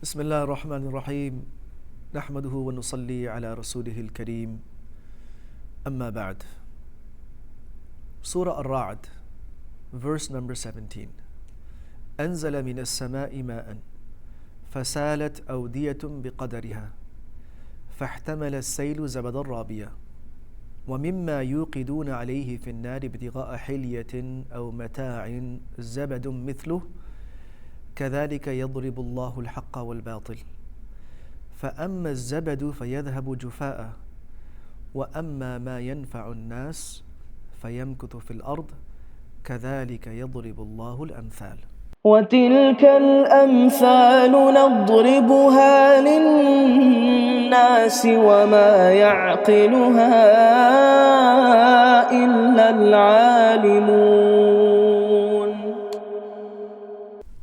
بسم الله الرحمن الرحيم نحمده ونصلي على رسوله الكريم أما بعد. Surah Ar-Ra'd, verse number 17. أنزل من السماء ماء فسالت أودية بقدرها فاحتمل السيل زبدا رابيا ومما يوقدون عليه في النار ابتغاء حلية أو متاع زبد مثله كذلك يضرب الله الحق والباطل فأما الزبد فيذهب جفاء وأما ما ينفع الناس فيمكث في الأرض كذلك يضرب الله الأمثال. وتلك الأمثال نضربها للناس وما يعقلها إلا العالمون.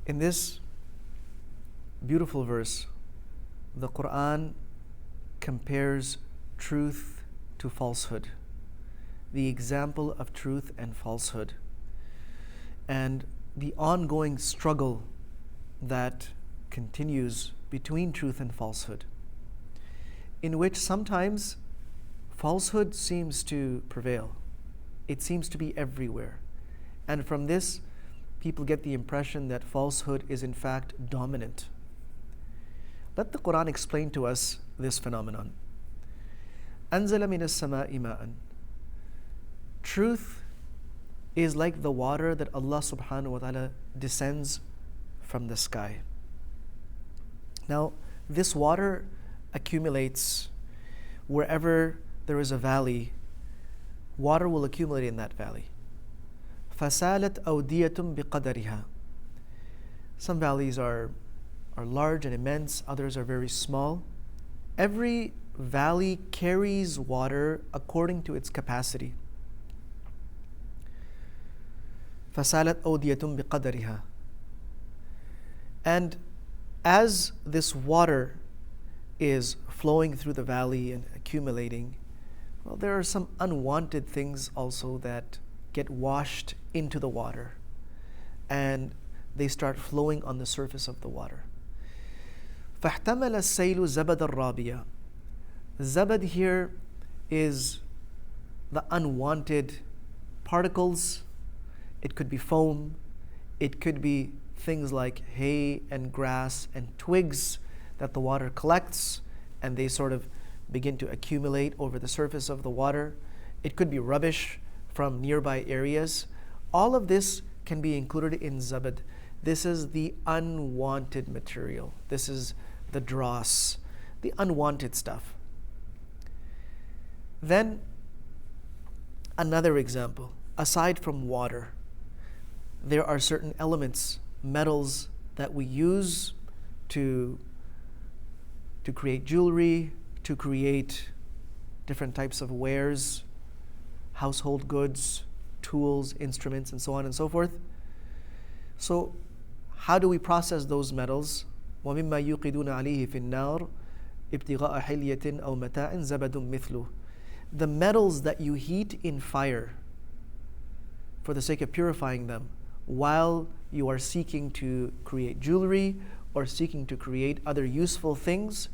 In this beautiful verse, the Qur'an compares truth to falsehood, the example of truth and falsehood, and the ongoing struggle that continues between truth and falsehood, in which sometimes falsehood seems to prevail. It seems to be everywhere. And from this, people get the impression that falsehood is in fact dominant. Let the Qur'an explain to us this phenomenon. أنزل من السماء ماء. Truth is like the water that Allah subhanahu wa ta'ala descends from the sky. Now, this water accumulates wherever there is a valley. Water will accumulate in that valley. فَسَالَتْ أَوْدِيَةٌ بِقَدَرِهَا. Some valleys are large and immense, others are very small. Every valley carries water according to its capacity. فَسَالَتْ أَوْدِيَةٌ بِقَدَرِهَا. And as this water is flowing through the valley and accumulating, well, there are some unwanted things also that get washed into the water, and they start flowing on the surface of the water. فَاحْتَمَلَ السَّيْلُ زَبَدَ الرَّابِيَةِ. Zabad here is the unwanted particles. It could be foam, it could be things like hay and grass and twigs that the water collects and they sort of begin to accumulate over the surface of the water. It could be rubbish from nearby areas. All of this can be included in zabad. This is the unwanted material. This is the dross, the unwanted stuff. Then another example, aside from water, there are certain elements, metals that we use to create jewelry, to create different types of wares, household goods, tools, instruments, and so on and so forth. So how do we process those metals? وَمِمَّا يُوقِدُونَ عَلَيْهِ فِي النَّارِ ابْتِغَاءَ حِلْيَةٍ أَوْ مَتَاعٍ زَبَدٌ مِثْلُهُ. The metals that you heat in fire for the sake of purifying them, while you are seeking to create jewelry or seeking to create other useful things,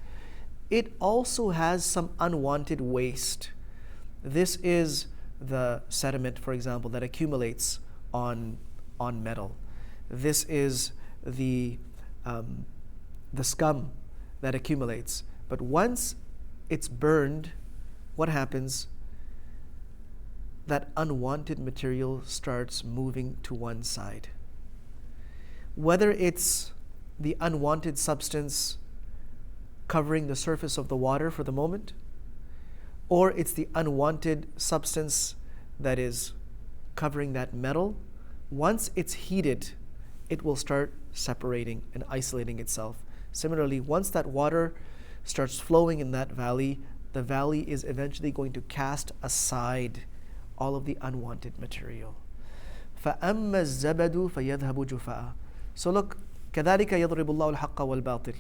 it also has some unwanted waste. This is the sediment, for example, that accumulates on metal. This is the scum that accumulates. But once it's burned, what happens? That unwanted material starts moving to one side. Whether it's the unwanted substance covering the surface of the water for the moment, or it's the unwanted substance that is covering that metal, once it's heated, it will start separating and isolating itself. Similarly, once that water starts flowing in that valley, the valley is eventually going to cast aside all of the unwanted material. فَأَمَّا الزَّبَدُ فَيَذْهَبُ جُفَاءً. So look, كَذَلِكَ يَضْرِبُ اللَّهُ الْحَقَّ وَالْبَاطِلِ.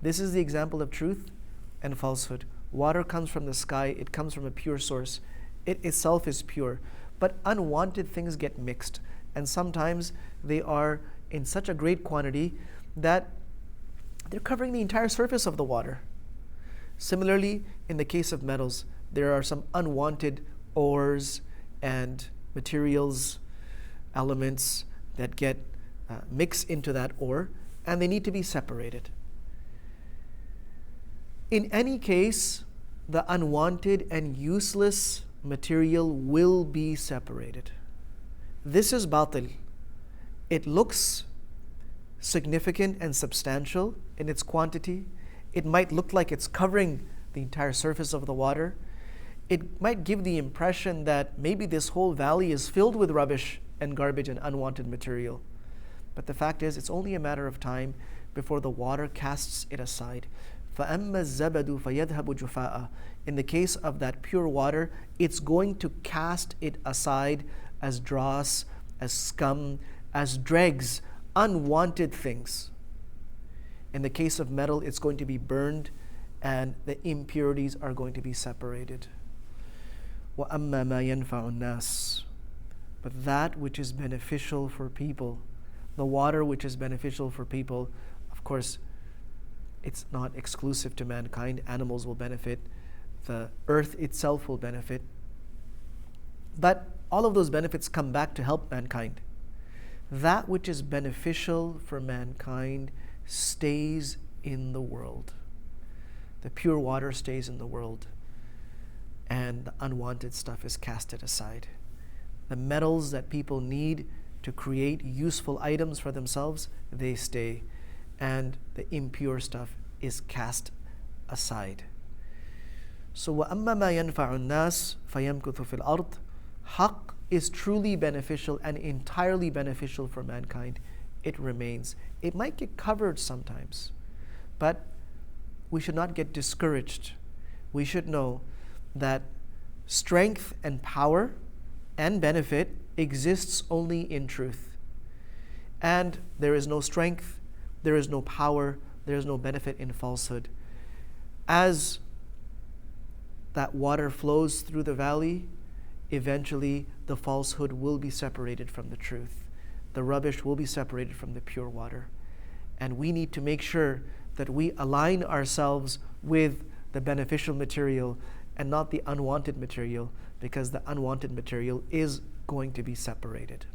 This is the example of truth and falsehood. Water comes from the sky, it comes from a pure source. It itself is pure. But unwanted things get mixed, and sometimes they are in such a great quantity that they're covering the entire surface of the water. Similarly, in the case of metals, there are some unwanted ores and materials, elements that get mixed into that ore, and they need to be separated. In any case, the unwanted and useless material will be separated. This is batil. It looks significant and substantial in its quantity. It might look like it's covering the entire surface of the water. It might give the impression that maybe this whole valley is filled with rubbish and garbage and unwanted material. But the fact is, it's only a matter of time before the water casts it aside. فَأَمَّا الزَّبَدُ فَيَذْهَبُ جُفَاءً. In the case of that pure water, it's going to cast it aside as dross, as scum, as dregs, unwanted things. In the case of metal, it's going to be burned and the impurities are going to be separated. وَأَمَّا مَا يَنْفَعُ النَّاسِ. But that which is beneficial for people, the water which is beneficial for people, of course, it's not exclusive to mankind. Animals will benefit. The earth itself will benefit. But all of those benefits come back to help mankind. That which is beneficial for mankind stays in the world. The pure water stays in the world, and the unwanted stuff is casted aside. The metals that people need to create useful items for themselves, they stay, and the impure stuff is cast aside. So وَأَمَّا مَا يَنْفَعُ النَّاسِ فَيَمْكُثُ فِي الْأَرْضِ. Haqq is truly beneficial and entirely beneficial for mankind. It remains. It might get covered sometimes, but we should not get discouraged. We should know that strength and power and benefit exists only in truth. And there is no strength, there is no power, there is no benefit in falsehood. As that water flows through the valley, eventually the falsehood will be separated from the truth. The rubbish will be separated from the pure water. And we need to make sure that we align ourselves with the beneficial material and not the unwanted material, because the unwanted material is going to be separated.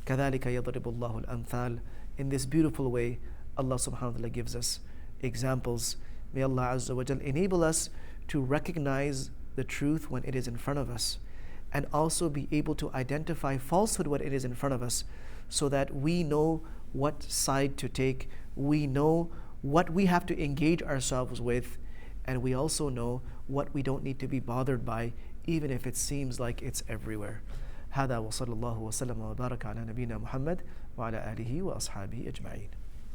كَذَلِكَ يَضْرِبُ اللَّهُ الْأَمْثَالِ. In this beautiful way, Allah subhanahu wa ta'ala gives us examples. May Allah Azza wa Jal enable us to recognize the truth when it is in front of us, and also be able to identify falsehood when it is in front of us, so that we know what side to take, we know what we have to engage ourselves with, and we also know what we don't need to be bothered by, even if it seems like it's everywhere. هذا وصلى الله وسلم وبارك على نبينا محمد وعلى آله وأصحابه أجمعين.